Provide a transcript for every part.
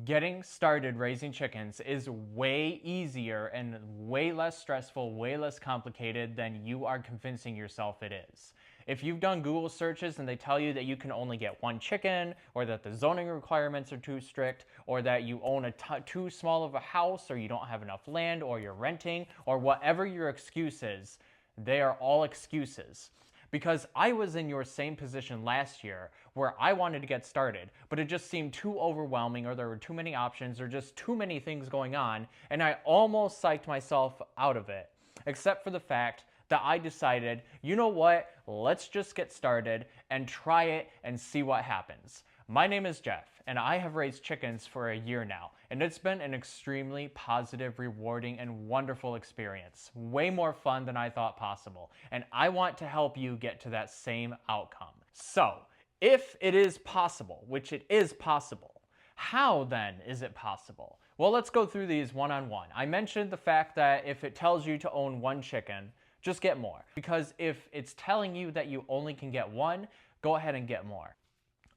Getting started raising chickens is way easier and way less stressful, way less complicated than you are convincing yourself it is. If you've done Google searches and they tell you that you can only get one chicken, or that the zoning requirements are too strict, or that you own too small of a house, or you don't have enough land, or you're renting, or whatever your excuse is, they are all excuses. Because I was in your same position last year where I wanted to get started, but it just seemed too overwhelming, or there were too many options, or just too many things going on, and I almost psyched myself out of it. Except for the fact that I decided, you know what, let's just get started and try it and see what happens. My name is Jeff, and I have raised chickens for a year now, and it's been an extremely positive, rewarding, and wonderful experience. Way more fun than I thought possible, and I want to help you get to that same outcome. So, if it is possible, which it is possible, how then is it possible? Well, let's go through these one on one. I mentioned the fact that if it tells you to own one chicken, just get more. Because if it's telling you that you only can get one, go ahead and get more.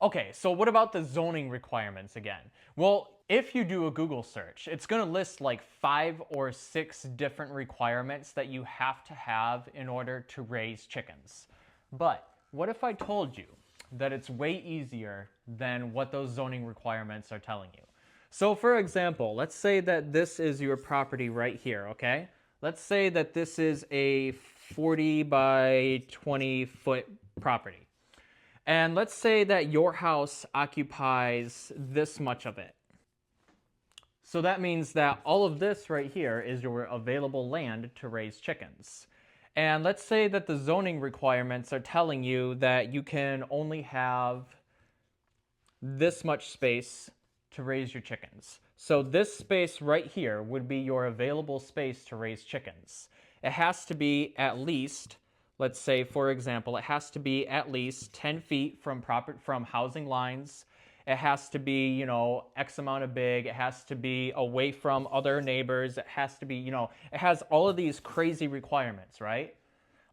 Okay, so what about the zoning requirements again? Well, if you do a Google search, it's going to list like 5 or 6 different requirements that you have to have in order to raise chickens. But what if I told you that it's way easier than what those zoning requirements are telling you? So for example, let's say that this is your property right here, okay? Let's say that this is a 40 by 20 foot property. And let's say that your house occupies this much of it. So that means that all of this right here is your available land to raise chickens. And let's say that the zoning requirements are telling you that you can only have this much space to raise your chickens. So this space right here would be your available space to raise chickens. It has to be at least, let's say, for example, it has to be at least 10 feet from housing lines. It has to be, X amount of big. It has to be away from other neighbors. It has to be, it has all of these crazy requirements, right?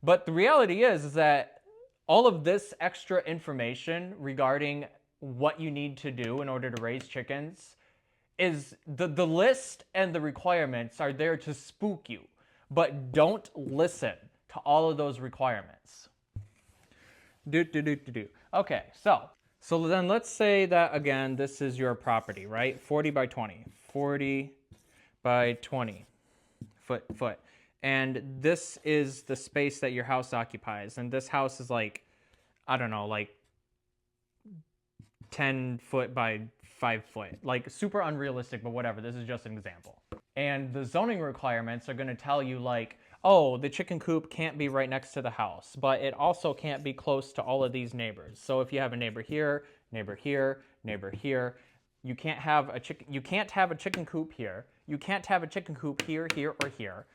But the reality is that all of this extra information regarding what you need to do in order to raise chickens is the list, and the requirements are there to spook you. But don't listen to all of those requirements. Okay, so then let's say that again, this is your property, right? 40 by 20. 40 by 20 foot. And this is the space that your house occupies. And this house is like, I don't know, like 10 foot by 5 foot. Like super unrealistic, but whatever. This is just an example. And the zoning requirements are going to tell you like, oh, the chicken coop can't be right next to the house, but it also can't be close to all of these neighbors. So if you have a neighbor here, neighbor here, neighbor here, you can't have a chicken coop here. You can't have a chicken coop here, here, or here.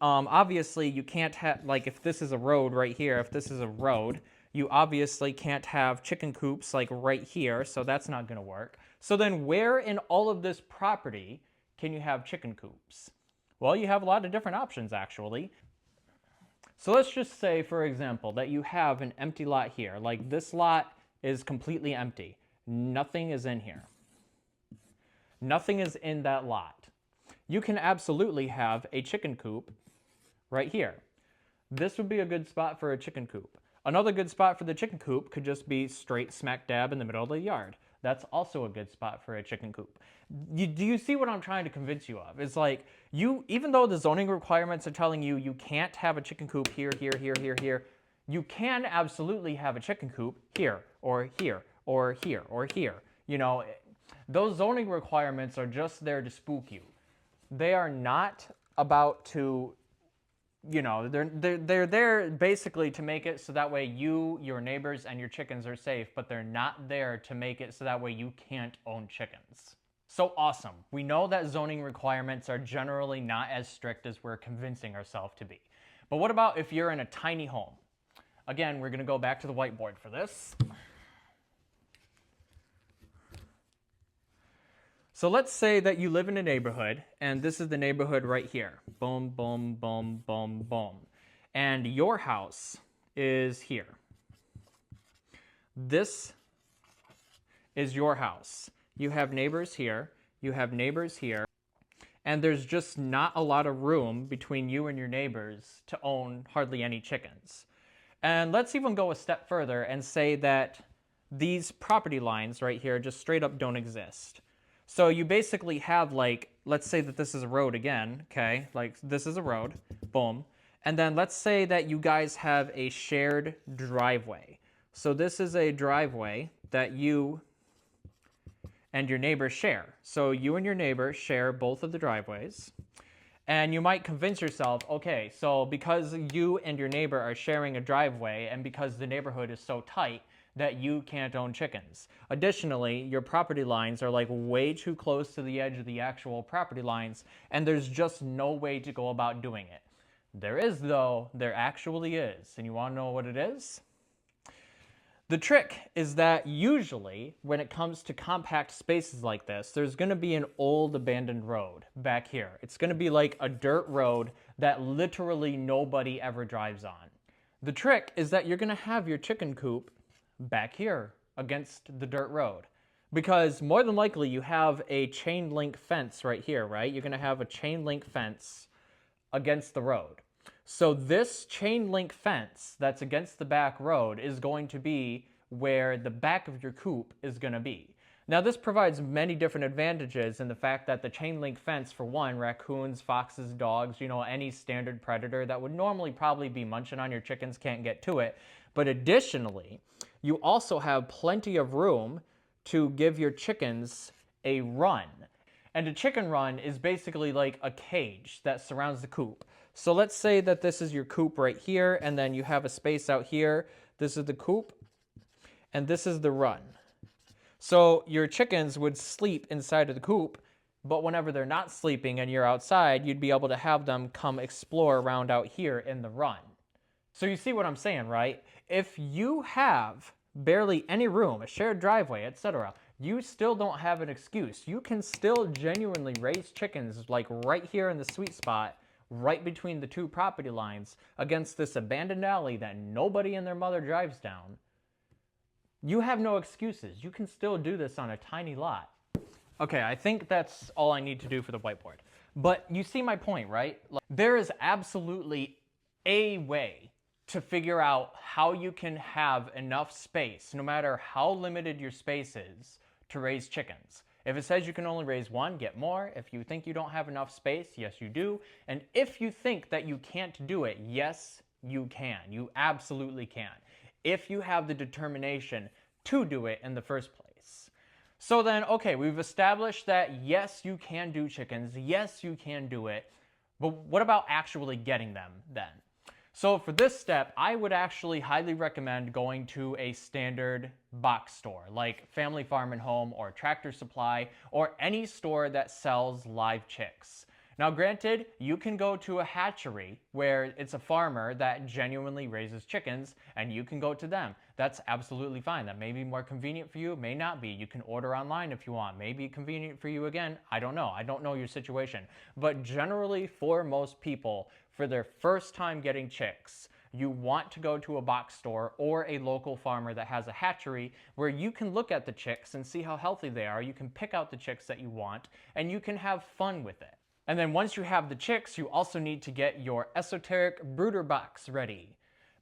Obviously, you can't have, like if this is a road right here, if this is a road, you obviously can't have chicken coops like right here, so that's not going to work. So then where in all of this property can you have chicken coops? Well, you have a lot of different options actually. So let's just say, for example, that you have an empty lot here. Like this lot is completely empty. Nothing is in here. Nothing is in that lot. You can absolutely have a chicken coop right here. This would be a good spot for a chicken coop. Another good spot for the chicken coop could just be straight smack dab in the middle of the yard. That's also a good spot for a chicken coop. Do you see what I'm trying to convince you of? It's like, even though the zoning requirements are telling you you can't have a chicken coop here, here, here, here, here, you can absolutely have a chicken coop here, or here, or here, or here. Those zoning requirements are just there to spook you. They are not about to, they're there basically to make it so that way you, your neighbors, and your chickens are safe, but they're not there to make it so that way you can't own chickens. So awesome. We know that zoning requirements are generally not as strict as we're convincing ourselves to be. But what about if you're in a tiny home? Again, we're going to go back to the whiteboard for this. So let's say that you live in a neighborhood, and this is the neighborhood right here. Boom, boom, boom, boom, boom. And your house is here. This is your house. you have neighbors here, you have neighbors here, and there's just not a lot of room between you and your neighbors to own hardly any chickens. And let's even go a step further and say that these property lines right here just straight up don't exist. So you basically have, like, let's say that this is a road again, okay? Like, this is a road, boom. And then let's say that you guys have a shared driveway. So this is a driveway that you and your neighbors share. So you and your neighbor share both of the driveways. And you might convince yourself, okay, so because you and your neighbor are sharing a driveway and because the neighborhood is so tight that you can't own chickens. Additionally, your property lines are like way too close to the edge of the actual property lines, and there's just no way to go about doing it. There is, though. There actually is. And you want to know what it is? The trick is that usually when it comes to compact spaces like this, there's going to be an old abandoned road back here. It's going to be like a dirt road that literally nobody ever drives on. The trick is that you're going to have your chicken coop back here against the dirt road, because more than likely you have a chain link fence right here, right? You're going to have a chain link fence against the road. So this chain link fence that's against the back road is going to be where the back of your coop is going to be. Now this provides many different advantages in the fact that the chain link fence, for one, raccoons, foxes, dogs, you know, any standard predator that would normally probably be munching on your chickens can't get to it. But additionally, you also have plenty of room to give your chickens a run. And a chicken run is basically like a cage that surrounds the coop. So let's say that this is your coop right here, and then you have a space out here. This is the coop, and this is the run. So your chickens would sleep inside of the coop, but whenever they're not sleeping and you're outside, you'd be able to have them come explore around out here in the run. So you see what I'm saying, right? If you have barely any room, a shared driveway, etc., you still don't have an excuse. You can still genuinely raise chickens like right here in the sweet spot, right between the two property lines, against this abandoned alley that nobody and their mother drives down. You have no excuses. You can still do this on a tiny lot. Okay, I think that's all I need to do for the whiteboard. But you see my point, right? Like, there is absolutely a way to figure out how you can have enough space, no matter how limited your space is, to raise chickens. If it says you can only raise one, get more. If you think you don't have enough space, yes, you do. And if you think that you can't do it, yes, you can. You absolutely can, if you have the determination to do it in the first place. So then, okay, we've established that yes, you can do chickens. Yes, you can do it. But what about actually getting them then? So for this step, I would actually highly recommend going to a standard box store like Family Farm and Home or Tractor Supply or any store that sells live chicks. Now granted, you can go to a hatchery where it's a farmer that genuinely raises chickens and you can go to them. That's absolutely fine. That may be more convenient for you, may not be. You can order online if you want. May be convenient for you again. I don't know. I don't know your situation. But generally for most people, for their first time getting chicks, you want to go to a box store or a local farmer that has a hatchery where you can look at the chicks and see how healthy they are. You can pick out the chicks that you want and you can have fun with it. And then once you have the chicks, you also need to get your esoteric brooder box ready,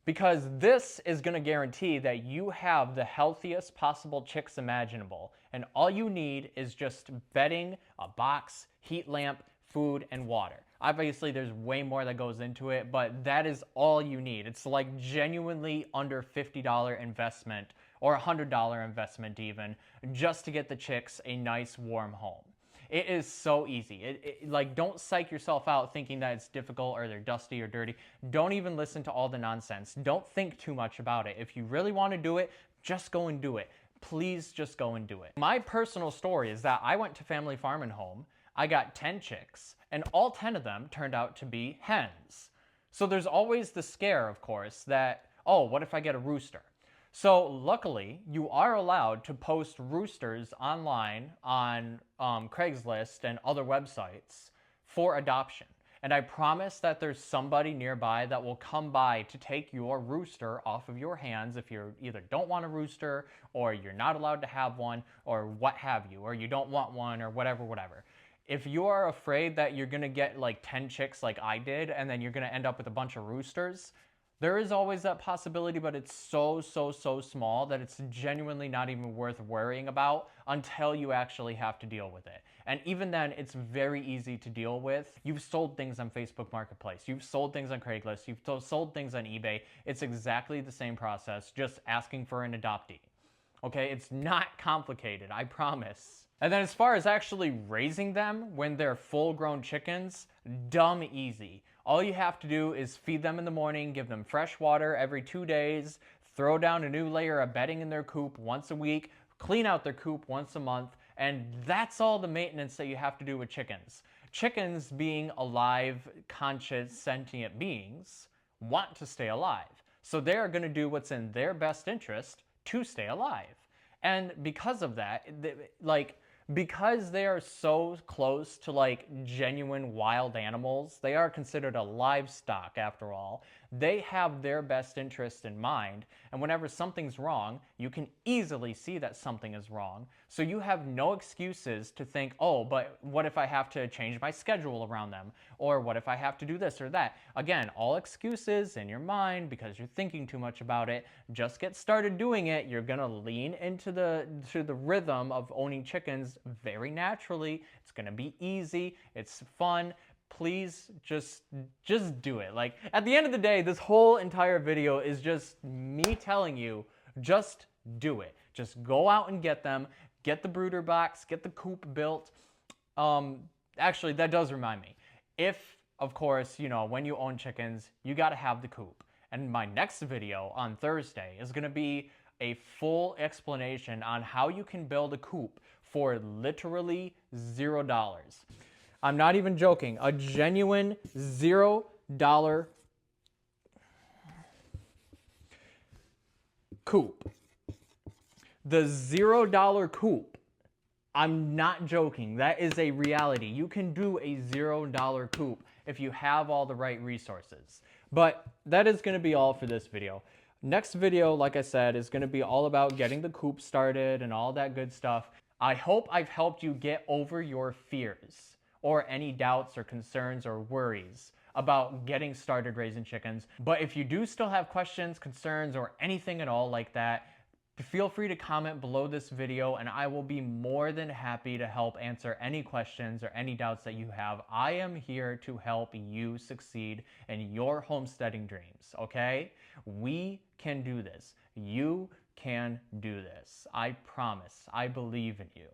because this is going to guarantee that you have the healthiest possible chicks imaginable. And all you need is just bedding, a box, heat lamp, food, and water. Obviously, there's way more that goes into it, but that is all you need. It's like genuinely under $50 investment or $100 investment even, just to get the chicks a nice warm home. It is so easy. Like, don't psych yourself out thinking that it's difficult or they're dusty or dirty. Don't even listen to all the nonsense. Don't think too much about it. If you really want to do it, just go and do it. Please just go and do it. My personal story is that I went to Family Farm and Home. I got 10 chicks, and all 10 of them turned out to be hens. So there's always the scare, of course, that, oh, what if I get a rooster? So luckily, you are allowed to post roosters online on Craigslist and other websites for adoption. And I promise that there's somebody nearby that will come by to take your rooster off of your hands if you either don't want a rooster, or you're not allowed to have one, or what have you, or you don't want one, or whatever. If you are afraid that you're gonna get like 10 chicks like I did, and then you're gonna end up with a bunch of roosters, there is always that possibility, but it's so small that it's genuinely not even worth worrying about until you actually have to deal with it. And even then, it's very easy to deal with. You've sold things on Facebook Marketplace. You've sold things on Craigslist. You've sold things on eBay. It's exactly the same process, just asking for an adoptee. Okay, it's not complicated, I promise. And then as far as actually raising them when they're full-grown chickens, dumb easy. All you have to do is feed them in the morning, give them fresh water every 2 days, throw down a new layer of bedding in their coop once a week, clean out their coop once a month, and that's all the maintenance that you have to do with chickens. Chickens, being alive, conscious, sentient beings, want to stay alive. So they're going to do what's in their best interest to stay alive. And because of that, because they are so close to like genuine wild animals, they are considered a livestock after all. They have their best interest in mind, and whenever something's wrong, you can easily see that something is wrong. So you have no excuses to think, oh, but what if I have to change my schedule around them? Or what if I have to do this or that? Again, all excuses in your mind because you're thinking too much about it. Just get started doing it. You're gonna lean into the rhythm of owning chickens very naturally. It's gonna be easy. It's fun. Please just do it. Like, at the end of the day, this whole entire video is just me telling you, just do it. Just go out and get them, get the brooder box, get the coop built. Actually, that does remind me. If, of course, you know, when you own chickens, you gotta have the coop. And my next video on Thursday is gonna be a full explanation on how you can build a coop for literally $0. I'm not even joking. A genuine $0 coop. The $0 coop. I'm not joking. That is a reality. You can do a $0 coop if you have all the right resources. But that is going to be all for this video. Next video, like I said, is going to be all about getting the coop started and all that good stuff. I hope I've helped you get over your fears or any doubts or concerns or worries about getting started raising chickens. But if you do still have questions, concerns, or anything at all like that, feel free to comment below this video and I will be more than happy to help answer any questions or any doubts that you have. I am here to help you succeed in your homesteading dreams, okay? We can do this. You can do this. I promise. I believe in you.